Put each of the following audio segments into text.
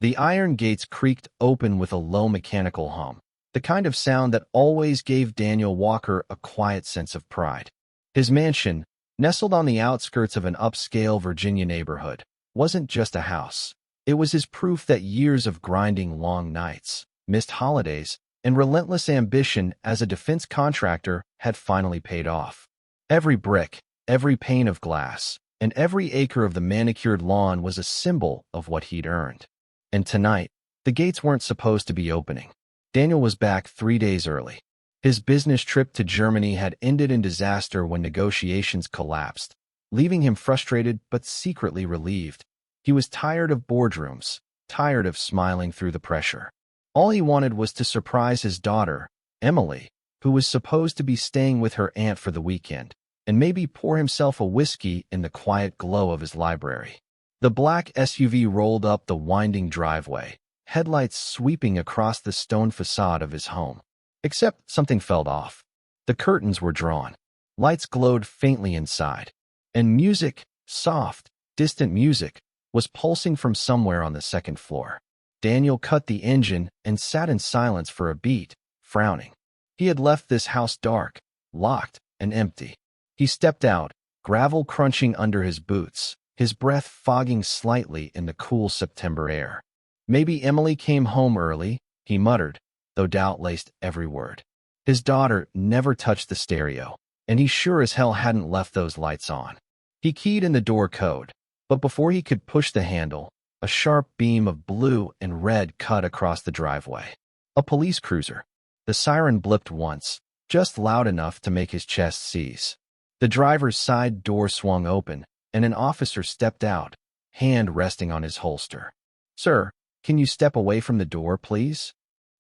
The iron gates creaked open with a low mechanical hum, the kind of sound that always gave Daniel Walker a quiet sense of pride. His mansion, nestled on the outskirts of an upscale Virginia neighborhood, wasn't just a house. It was his proof that years of grinding long nights, missed holidays, and relentless ambition as a defense contractor had finally paid off. Every brick, every pane of glass, and every acre of the manicured lawn was a symbol of what he'd earned. And tonight, the gates weren't supposed to be opening. Daniel was back 3 days early. His business trip to Germany had ended in disaster when negotiations collapsed, leaving him frustrated but secretly relieved. He was tired of boardrooms, tired of smiling through the pressure. All he wanted was to surprise his daughter, Emily, who was supposed to be staying with her aunt for the weekend, and maybe pour himself a whiskey in the quiet glow of his library. The black SUV rolled up the winding driveway, headlights sweeping across the stone facade of his home. Except something felt off. The curtains were drawn. Lights glowed faintly inside. And music, soft, distant music, was pulsing from somewhere on the second floor. Daniel cut the engine and sat in silence for a beat, frowning. He had left this house dark, locked, and empty. He stepped out, gravel crunching under his boots, his breath fogging slightly in the cool September air. Maybe Emily came home early, he muttered, though doubt laced every word. His daughter never touched the stereo, and he sure as hell hadn't left those lights on. He keyed in the door code, but before he could push the handle, a sharp beam of blue and red cut across the driveway. A police cruiser. The siren blipped once, just loud enough to make his chest seize. The driver's side door swung open, and an officer stepped out, hand resting on his holster. "Sir, can you step away from the door, please?"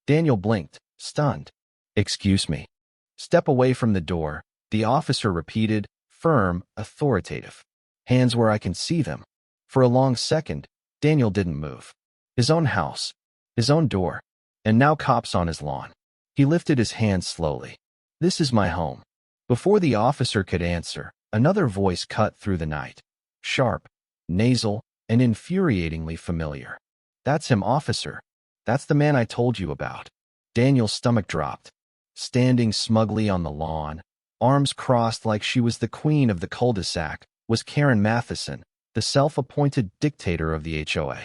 Daniel blinked, stunned. "Excuse me." "Step away from the door," the officer repeated, firm, authoritative. "Hands where I can see them." For a long second, Daniel didn't move. His own house, his own door, and now cops on his lawn. He lifted his hands slowly. "This is my home." Before the officer could answer, another voice cut through the night. Sharp, nasal, and infuriatingly familiar. "That's him, officer. That's the man I told you about." Daniel's stomach dropped. Standing smugly on the lawn, arms crossed like she was the queen of the cul-de-sac, was Karen Matheson, the self-appointed dictator of the HOA.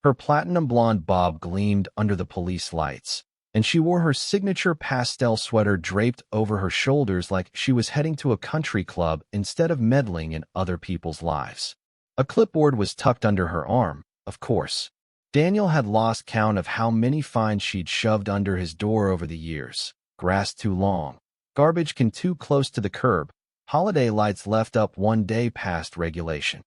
Her platinum blonde bob gleamed under the police lights, and she wore her signature pastel sweater draped over her shoulders like she was heading to a country club instead of meddling in other people's lives. A clipboard was tucked under her arm, of course. Daniel had lost count of how many fines she'd shoved under his door over the years. Grass too long, garbage can too close to the curb, holiday lights left up 1 day past regulation.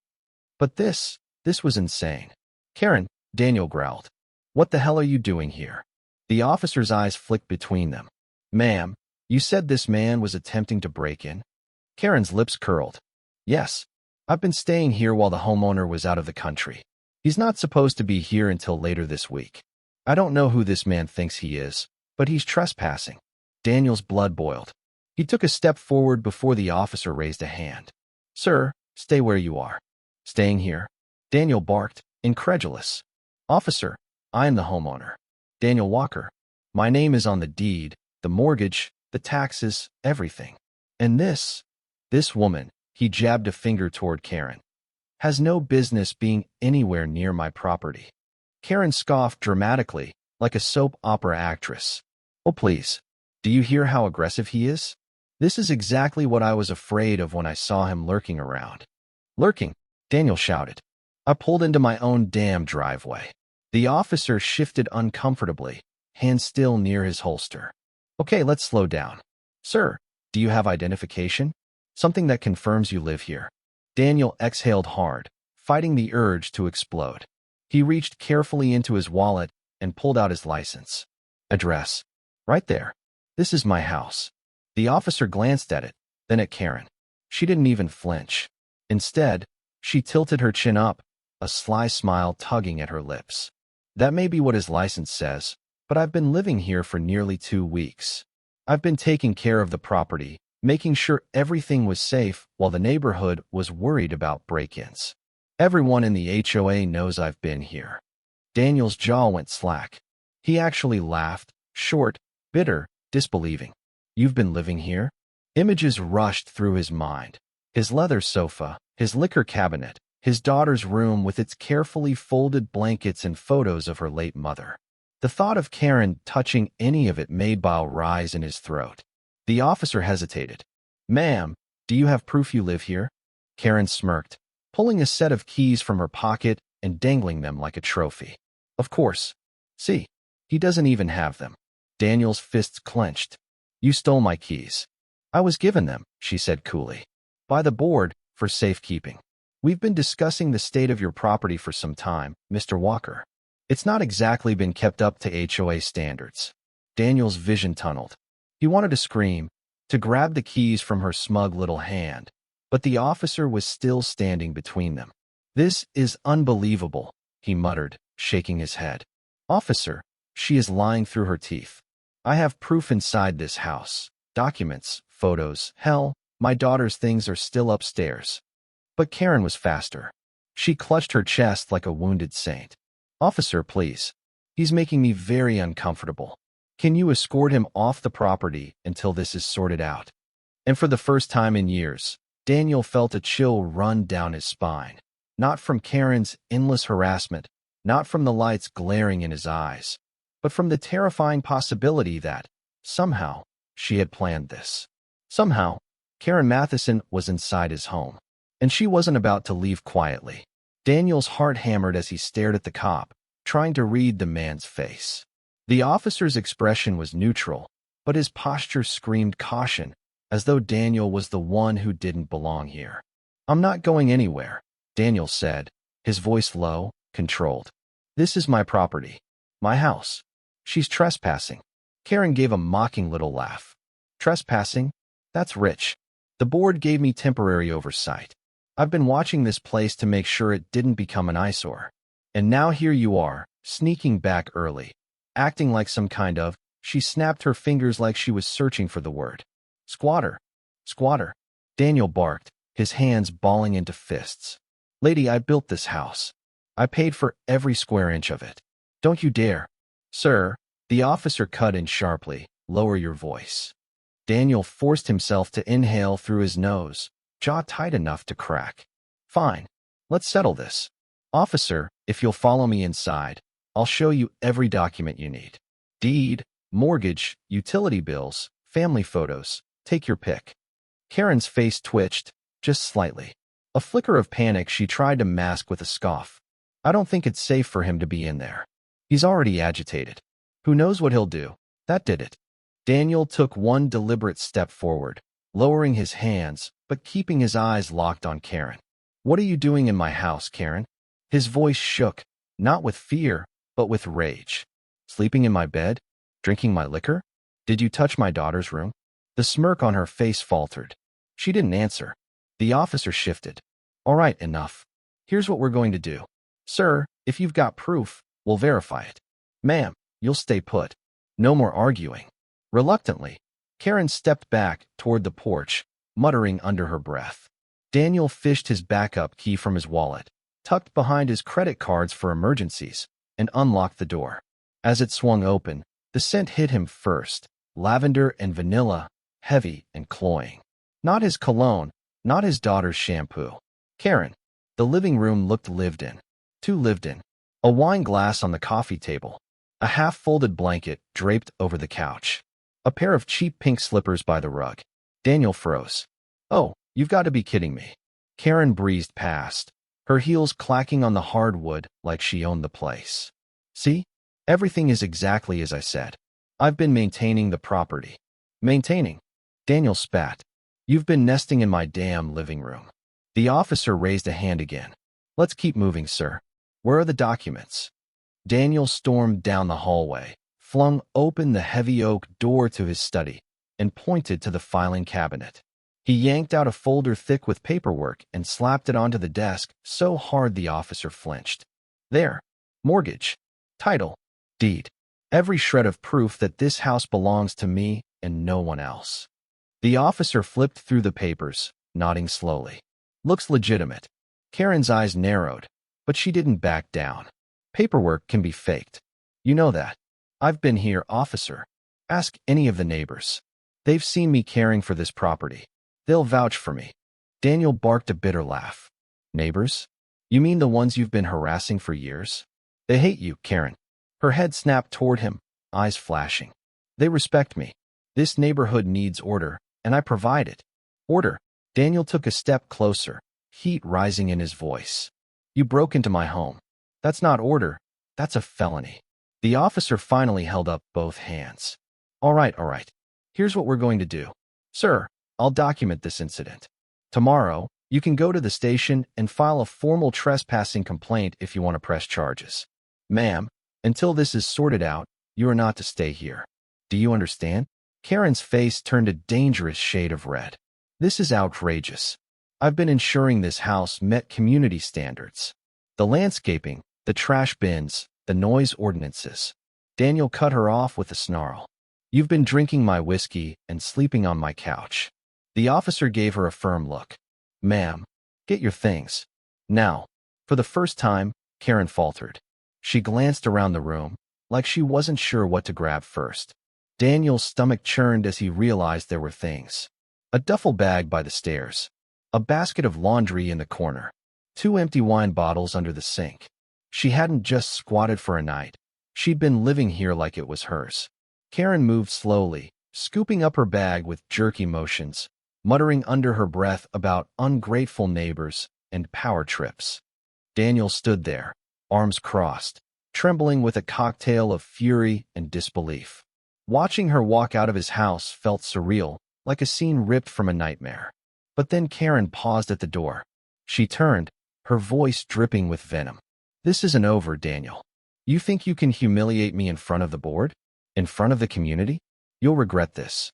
But this was insane. "Karen," Daniel growled. "What the hell are you doing here?" The officer's eyes flicked between them. "Ma'am, you said this man was attempting to break in?" Karen's lips curled. "Yes, I've been staying here while the homeowner was out of the country. He's not supposed to be here until later this week. I don't know who this man thinks he is, but he's trespassing." Daniel's blood boiled. He took a step forward before the officer raised a hand. "Sir, stay where you are." "Staying here?" Daniel barked, incredulous. "Officer, I am the homeowner. Daniel Walker. My name is on the deed, the mortgage, the taxes, everything. And this woman," he jabbed a finger toward Karen, "has no business being anywhere near my property." Karen scoffed dramatically, like a soap opera actress. "Oh, please. Do you hear how aggressive he is? This is exactly what I was afraid of when I saw him lurking around." "Lurking?" Daniel shouted. "I pulled into my own damn driveway." The officer shifted uncomfortably, hand still near his holster. "Okay, let's slow down. Sir, do you have identification? Something that confirms you live here?" Daniel exhaled hard, fighting the urge to explode. He reached carefully into his wallet and pulled out his license. "Address. Right there. This is my house." The officer glanced at it, then at Karen. She didn't even flinch. Instead, she tilted her chin up, a sly smile tugging at her lips. "That may be what his license says, but I've been living here for nearly 2 weeks. I've been taking care of the property, making sure everything was safe while the neighborhood was worried about break-ins. Everyone in the HOA knows I've been here." Daniel's jaw went slack. He actually laughed, short, bitter, disbelieving. You've been living here? Images rushed through his mind. His leather sofa, his liquor cabinet, his daughter's room with its carefully folded blankets and photos of her late mother. The thought of Karen touching any of it made bile rise in his throat. The officer hesitated. Ma'am, do you have proof you live here? Karen smirked, pulling a set of keys from her pocket and dangling them like a trophy. Of course. See, he doesn't even have them. Daniel's fists clenched. You stole my keys. I was given them, she said coolly. By the board, for safekeeping. We've been discussing the state of your property for some time, Mr. Walker. It's not exactly been kept up to HOA standards. Daniel's vision tunneled. He wanted to scream, to grab the keys from her smug little hand, but the officer was still standing between them. This is unbelievable, he muttered, shaking his head. Officer, she is lying through her teeth. I have proof inside this house. Documents, photos, hell, my daughter's things are still upstairs. But Karen was faster. She clutched her chest like a wounded saint. Officer, please. He's making me very uncomfortable. Can you escort him off the property until this is sorted out? And for the first time in years, Daniel felt a chill run down his spine. Not from Karen's endless harassment, not from the lights glaring in his eyes, but from the terrifying possibility that, somehow, she had planned this. Somehow, Karen Matheson was inside his home, and she wasn't about to leave quietly. Daniel's heart hammered as he stared at the cop, trying to read the man's face. The officer's expression was neutral, but his posture screamed caution, as though Daniel was the one who didn't belong here. I'm not going anywhere, Daniel said, his voice low, controlled. This is my property. My house. She's trespassing. Karen gave a mocking little laugh. Trespassing? That's rich. The board gave me temporary oversight. I've been watching this place to make sure it didn't become an eyesore. And now here you are, sneaking back early. Acting like some kind of, she snapped her fingers like she was searching for the word. Squatter. Squatter. Daniel barked, his hands balling into fists. Lady, I built this house. I paid for every square inch of it. Don't you dare. Sir, the officer cut in sharply. Lower your voice. Daniel forced himself to inhale through his nose, jaw tight enough to crack. Fine. Let's settle this. Officer, if you'll follow me inside, I'll show you every document you need. Deed, mortgage, utility bills, family photos. Take your pick. Karen's face twitched, just slightly. A flicker of panic she tried to mask with a scoff. I don't think it's safe for him to be in there. He's already agitated. Who knows what he'll do? That did it. Daniel took one deliberate step forward, lowering his hands, but keeping his eyes locked on Karen. What are you doing in my house, Karen? His voice shook, not with fear, but with rage. Sleeping in my bed? Drinking my liquor? Did you touch my daughter's room? The smirk on her face faltered. She didn't answer. The officer shifted. All right, enough. Here's what we're going to do. Sir, if you've got proof, we'll verify it. Ma'am, you'll stay put. No more arguing. Reluctantly, Karen stepped back toward the porch, muttering under her breath. Daniel fished his backup key from his wallet, tucked behind his credit cards for emergencies, and unlocked the door. As it swung open, the scent hit him first, lavender and vanilla, heavy and cloying. Not his cologne, not his daughter's shampoo. Karen. The living room looked lived in. Too lived in. A wine glass on the coffee table. A half-folded blanket draped over the couch. A pair of cheap pink slippers by the rug. Daniel froze. Oh, you've got to be kidding me. Karen breezed past, her heels clacking on the hardwood like she owned the place. See? Everything is exactly as I said. I've been maintaining the property. Maintaining? Daniel spat. You've been nesting in my damn living room. The officer raised a hand again. Let's keep moving, sir. Where are the documents? Daniel stormed down the hallway, flung open the heavy oak door to his study, and pointed to the filing cabinet. He yanked out a folder thick with paperwork and slapped it onto the desk so hard the officer flinched. There. Mortgage. Title. Deed. Every shred of proof that this house belongs to me and no one else. The officer flipped through the papers, nodding slowly. Looks legitimate. Karen's eyes narrowed, but she didn't back down. Paperwork can be faked. You know that. I've been here, officer. Ask any of the neighbors. They've seen me caring for this property. They'll vouch for me. Daniel barked a bitter laugh. Neighbors? You mean the ones you've been harassing for years? They hate you, Karen. Her head snapped toward him, eyes flashing. They respect me. This neighborhood needs order, and I provide it. Order. Daniel took a step closer, heat rising in his voice. You broke into my home. That's not order. That's a felony. The officer finally held up both hands. All right. Here's what we're going to do. Sir, I'll document this incident. Tomorrow, you can go to the station and file a formal trespassing complaint if you want to press charges. Ma'am, until this is sorted out, you are not to stay here. Do you understand? Karen's face turned a dangerous shade of red. This is outrageous. I've been ensuring this house met community standards. The landscaping, the trash bins, the noise ordinances. Daniel cut her off with a snarl. You've been drinking my whiskey and sleeping on my couch. The officer gave her a firm look. Ma'am, get your things. Now. For the first time, Karen faltered. She glanced around the room, like she wasn't sure what to grab first. Daniel's stomach churned as he realized there were things. A duffel bag by the stairs. A basket of laundry in the corner. 2 empty wine bottles under the sink. She hadn't just squatted for a night. She'd been living here like it was hers. Karen moved slowly, scooping up her bag with jerky motions, muttering under her breath about ungrateful neighbors and power trips. Daniel stood there, arms crossed, trembling with a cocktail of fury and disbelief. Watching her walk out of his house felt surreal, like a scene ripped from a nightmare. But then Karen paused at the door. She turned, her voice dripping with venom. This isn't over, Daniel. You think you can humiliate me in front of the board? In front of the community? You'll regret this.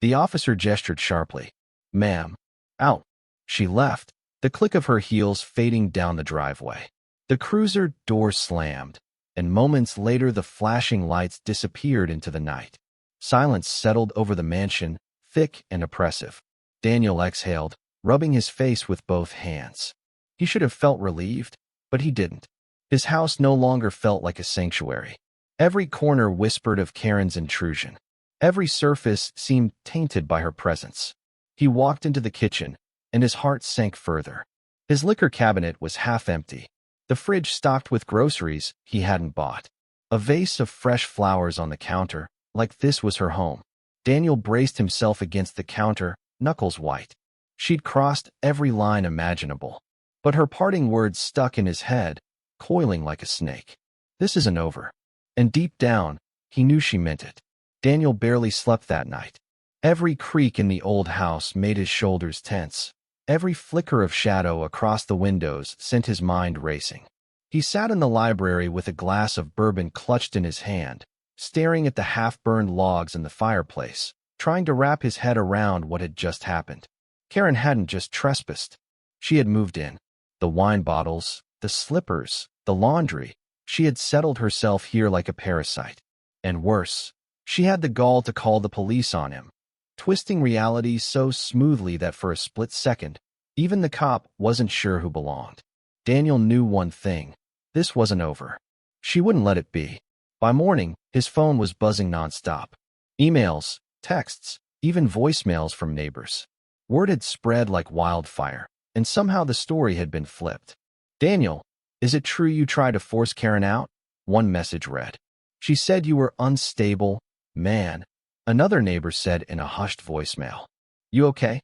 The officer gestured sharply. Ma'am. Out. She left, the click of her heels fading down the driveway. The cruiser door slammed, and moments later the flashing lights disappeared into the night. Silence settled over the mansion, thick and oppressive. Daniel exhaled, rubbing his face with both hands. He should have felt relieved, but he didn't. His house no longer felt like a sanctuary. Every corner whispered of Karen's intrusion. Every surface seemed tainted by her presence. He walked into the kitchen, and his heart sank further. His liquor cabinet was half empty. The fridge stocked with groceries he hadn't bought. A vase of fresh flowers on the counter, like this was her home. Daniel braced himself against the counter, knuckles white. She'd crossed every line imaginable. But her parting words stuck in his head, coiling like a snake. This isn't over. And deep down, he knew she meant it. Daniel barely slept that night. Every creak in the old house made his shoulders tense. Every flicker of shadow across the windows sent his mind racing. He sat in the library with a glass of bourbon clutched in his hand, staring at the half-burned logs in the fireplace, trying to wrap his head around what had just happened. Karen hadn't just trespassed. She had moved in. The wine bottles, the slippers, the laundry. She had settled herself here like a parasite. And worse, she had the gall to call the police on him, twisting reality so smoothly that for a split second, even the cop wasn't sure who belonged. Daniel knew one thing. This wasn't over. She wouldn't let it be. By morning, his phone was buzzing nonstop. Emails, texts, even voicemails from neighbors. Word had spread like wildfire, and somehow the story had been flipped. Daniel, is it true you tried to force Karen out? One message read. She said you were unstable, man. Another neighbor said in a hushed voicemail. You okay?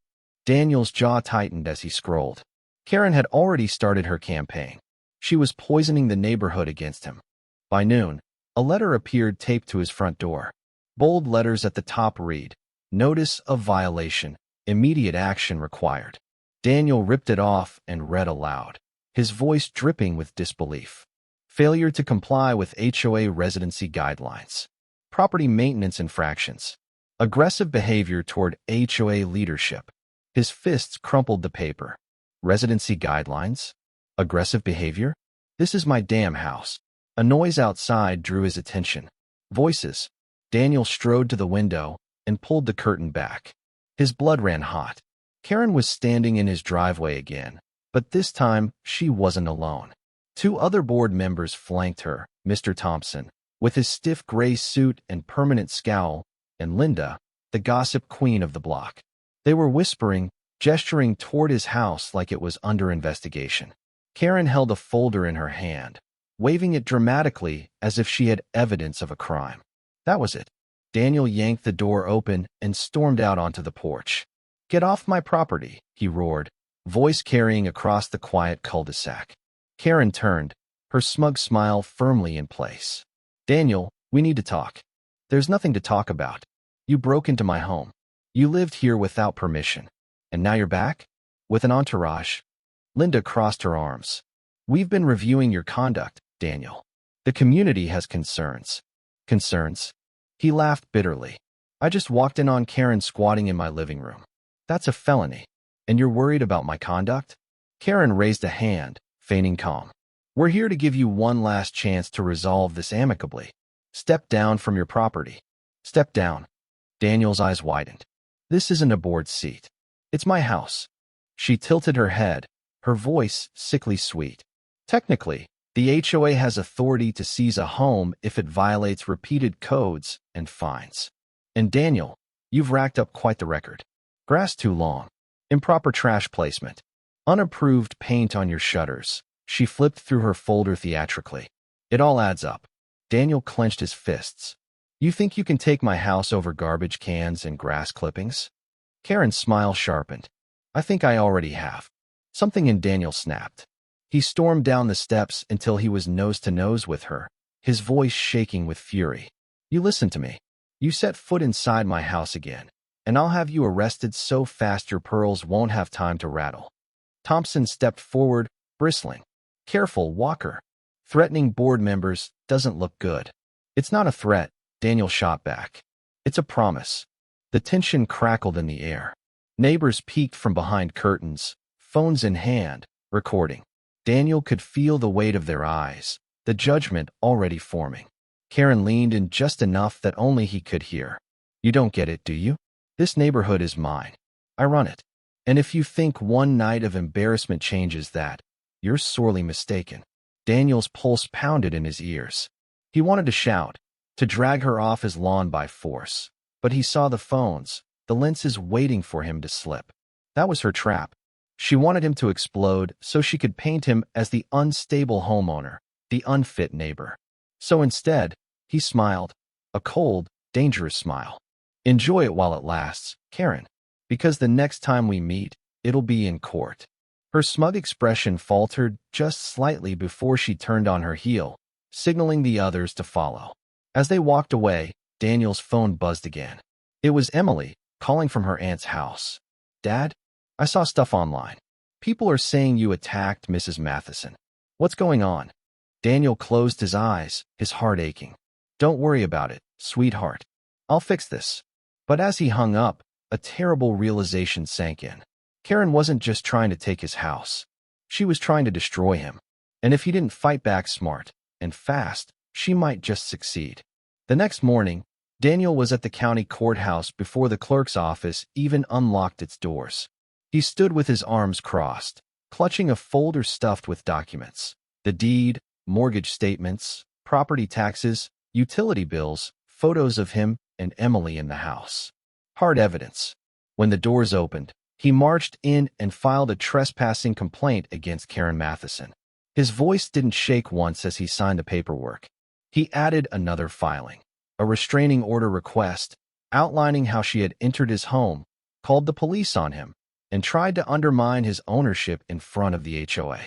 Daniel's jaw tightened as he scrolled. Karen had already started her campaign. She was poisoning the neighborhood against him. By noon, a letter appeared taped to his front door. Bold letters at the top read, Notice of violation. Immediate action required. Daniel ripped it off and read aloud, his voice dripping with disbelief. Failure to comply with HOA residency guidelines. Property maintenance infractions. Aggressive behavior toward HOA leadership. His fists crumpled the paper. Residency guidelines? Aggressive behavior? This is my damn house. A noise outside drew his attention. Voices. Daniel strode to the window and pulled the curtain back. His blood ran hot. Karen was standing in his driveway again, but this time she wasn't alone. Two other board members flanked her, Mr. Thompson, with his stiff gray suit and permanent scowl, and Linda, the gossip queen of the block. They were whispering, gesturing toward his house like it was under investigation. Karen held a folder in her hand, waving it dramatically as if she had evidence of a crime. That was it. Daniel yanked the door open and stormed out onto the porch. "Get off my property," he roared, voice carrying across the quiet cul-de-sac. Karen turned, her smug smile firmly in place. "Daniel, we need to talk." "There's nothing to talk about. You broke into my home. You lived here without permission. And now you're back? With an entourage?" Linda crossed her arms. "We've been reviewing your conduct, Daniel. The community has concerns." "Concerns?" He laughed bitterly. "I just walked in on Karen squatting in my living room. That's a felony. And you're worried about my conduct?" Karen raised a hand, feigning calm. "We're here to give you one last chance to resolve this amicably. Step down from your property." "Step down." Daniel's eyes widened. "This isn't a board seat. It's my house." She tilted her head, her voice sickly sweet. "Technically, the HOA has authority to seize a home if it violates repeated codes and fines. And Daniel, you've racked up quite the record. Grass too long, improper trash placement, unapproved paint on your shutters." She flipped through her folder theatrically. "It all adds up." Daniel clenched his fists. "You think you can take my house over garbage cans and grass clippings?" Karen's smile sharpened. "I think I already have." Something in Daniel snapped. He stormed down the steps until he was nose to nose with her, his voice shaking with fury. "You listen to me. You set foot inside my house again, and I'll have you arrested so fast your pearls won't have time to rattle." Thompson stepped forward, bristling. "Careful, Walker. Threatening board members doesn't look good." "It's not a threat," Daniel shot back. "It's a promise." The tension crackled in the air. Neighbors peeked from behind curtains, phones in hand, recording. Daniel could feel the weight of their eyes, the judgment already forming. Karen leaned in just enough that only he could hear. "You don't get it, do you? This neighborhood is mine. I run it. And if you think one night of embarrassment changes that, you're sorely mistaken." Daniel's pulse pounded in his ears. He wanted to shout, to drag her off his lawn by force. But he saw the phones, the lenses waiting for him to slip. That was her trap. She wanted him to explode so she could paint him as the unstable homeowner, the unfit neighbor. So instead, he smiled, a cold, dangerous smile. "Enjoy it while it lasts, Karen, because the next time we meet, it'll be in court." Her smug expression faltered just slightly before she turned on her heel, signaling the others to follow. As they walked away, Daniel's phone buzzed again. It was Emily, calling from her aunt's house. "Dad, I saw stuff online. People are saying you attacked Mrs. Matheson. What's going on?" Daniel closed his eyes, his heart aching. "Don't worry about it, sweetheart. I'll fix this." But as he hung up, a terrible realization sank in. Karen wasn't just trying to take his house. She was trying to destroy him. And if he didn't fight back smart and fast, she might just succeed. The next morning, Daniel was at the county courthouse before the clerk's office even unlocked its doors. He stood with his arms crossed, clutching a folder stuffed with documents. The deed, mortgage statements, property taxes, utility bills, photos of him and Emily in the house. Hard evidence. When the doors opened, he marched in and filed a trespassing complaint against Karen Matheson. His voice didn't shake once as he signed the paperwork. He added another filing, a restraining order request, outlining how she had entered his home, called the police on him, and tried to undermine his ownership in front of the HOA.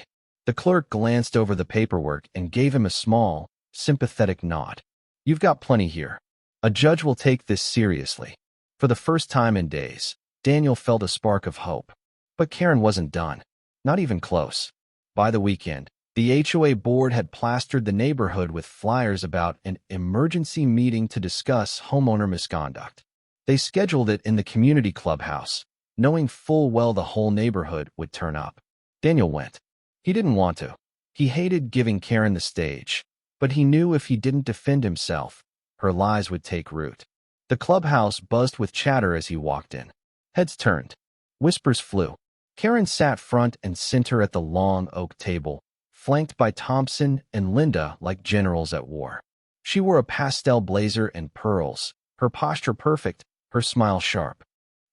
The clerk glanced over the paperwork and gave him a small, sympathetic nod. "You've got plenty here. A judge will take this seriously." For the first time in days, Daniel felt a spark of hope. But Karen wasn't done. Not even close. By the weekend, the HOA board had plastered the neighborhood with flyers about an emergency meeting to discuss homeowner misconduct. They scheduled it in the community clubhouse, knowing full well the whole neighborhood would turn up. Daniel went. He didn't want to. He hated giving Karen the stage, but he knew if he didn't defend himself, her lies would take root. The clubhouse buzzed with chatter as he walked in. Heads turned. Whispers flew. Karen sat front and center at the long oak table, flanked by Thompson and Linda like generals at war. She wore a pastel blazer and pearls, her posture perfect, her smile sharp.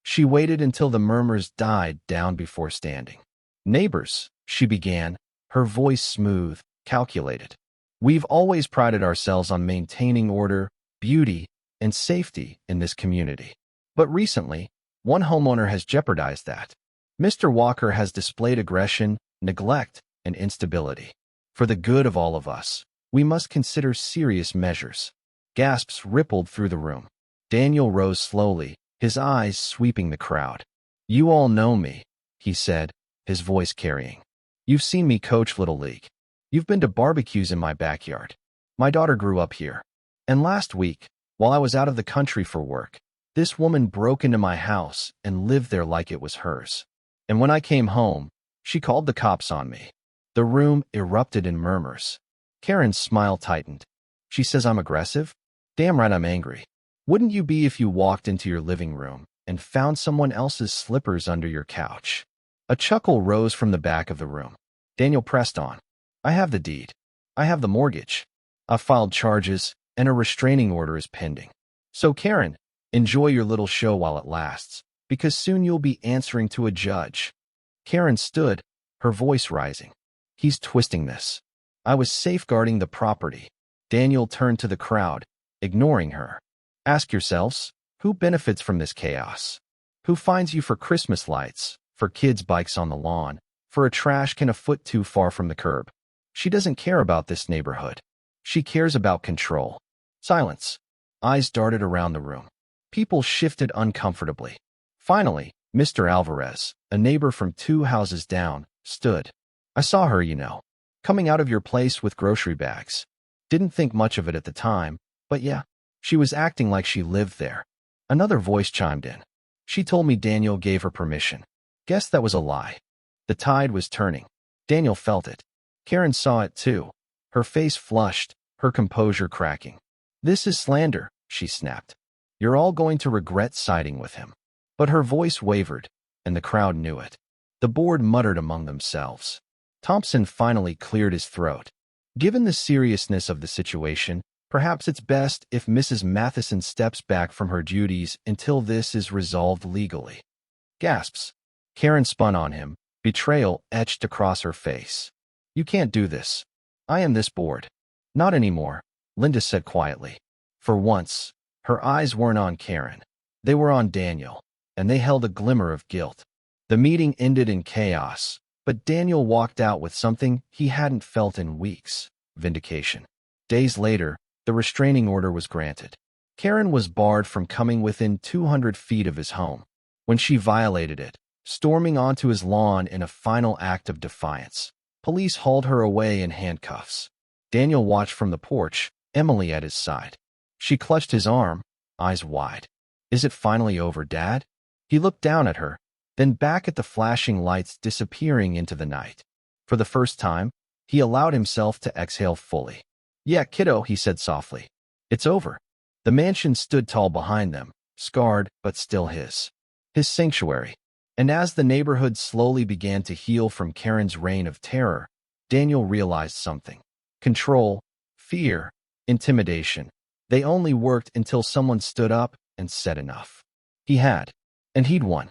She waited until the murmurs died down before standing. "Neighbors," she began, her voice smooth, calculated. "We've always prided ourselves on maintaining order, beauty, and safety in this community. But recently, one homeowner has jeopardized that. Mr. Walker has displayed aggression, neglect, and instability. For the good of all of us, we must consider serious measures." Gasps rippled through the room. Daniel rose slowly, his eyes sweeping the crowd. "You all know me," he said, his voice carrying. "You've seen me coach Little League. You've been to barbecues in my backyard. My daughter grew up here. And last week, while I was out of the country for work, this woman broke into my house and lived there like it was hers. And when I came home, she called the cops on me." The room erupted in murmurs. Karen's smile tightened. "She says I'm aggressive? Damn right I'm angry. Wouldn't you be if you walked into your living room and found someone else's slippers under your couch?" A chuckle rose from the back of the room. Daniel pressed on. "I have the deed. I have the mortgage. I've filed charges, and a restraining order is pending. So Karen, enjoy your little show while it lasts, because soon you'll be answering to a judge." Karen stood, her voice rising. "He's twisting this. I was safeguarding the property." Daniel turned to the crowd, ignoring her. "Ask yourselves, who benefits from this chaos? Who finds you for Christmas lights, for kids' bikes on the lawn, for a trash can a foot too far from the curb? She doesn't care about this neighborhood. She cares about control." Silence. Eyes darted around the room. People shifted uncomfortably. Finally, Mr. Alvarez, a neighbor from 2 houses down, stood. "I saw her, coming out of your place with grocery bags. Didn't think much of it at the time, but yeah, she was acting like she lived there." Another voice chimed in. "She told me Daniel gave her permission. Guess that was a lie." The tide was turning. Daniel felt it. Karen saw it too. Her face flushed, her composure cracking. "This is slander," she snapped. "You're all going to regret siding with him." But her voice wavered, and the crowd knew it. The board muttered among themselves. Thompson finally cleared his throat. "Given the seriousness of the situation, perhaps it's best if Mrs. Matheson steps back from her duties until this is resolved legally." Gasps. Karen spun on him, betrayal etched across her face. "You can't do this. I am this board." "Not anymore," Linda said quietly. For once, her eyes weren't on Karen. They were on Daniel, and they held a glimmer of guilt. The meeting ended in chaos, but Daniel walked out with something he hadn't felt in weeks: vindication. Days later, the restraining order was granted. Karen was barred from coming within 200 feet of his home. When she violated it, storming onto his lawn in a final act of defiance, police hauled her away in handcuffs. Daniel watched from the porch, Emily at his side. She clutched his arm, eyes wide. "Is it finally over, Dad?" He looked down at her, then back at the flashing lights disappearing into the night. For the first time, he allowed himself to exhale fully. "Yeah, kiddo," he said softly. "It's over." The mansion stood tall behind them, scarred but still his sanctuary. And as the neighborhood slowly began to heal from Karen's reign of terror, Daniel realized something. Control, fear, intimidation. They only worked until someone stood up and said enough. He had. And he'd won.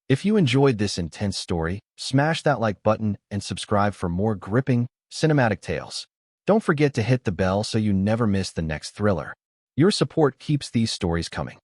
If you enjoyed this intense story, smash that like button and subscribe for more gripping, cinematic tales. Don't forget to hit the bell so you never miss the next thriller. Your support keeps these stories coming.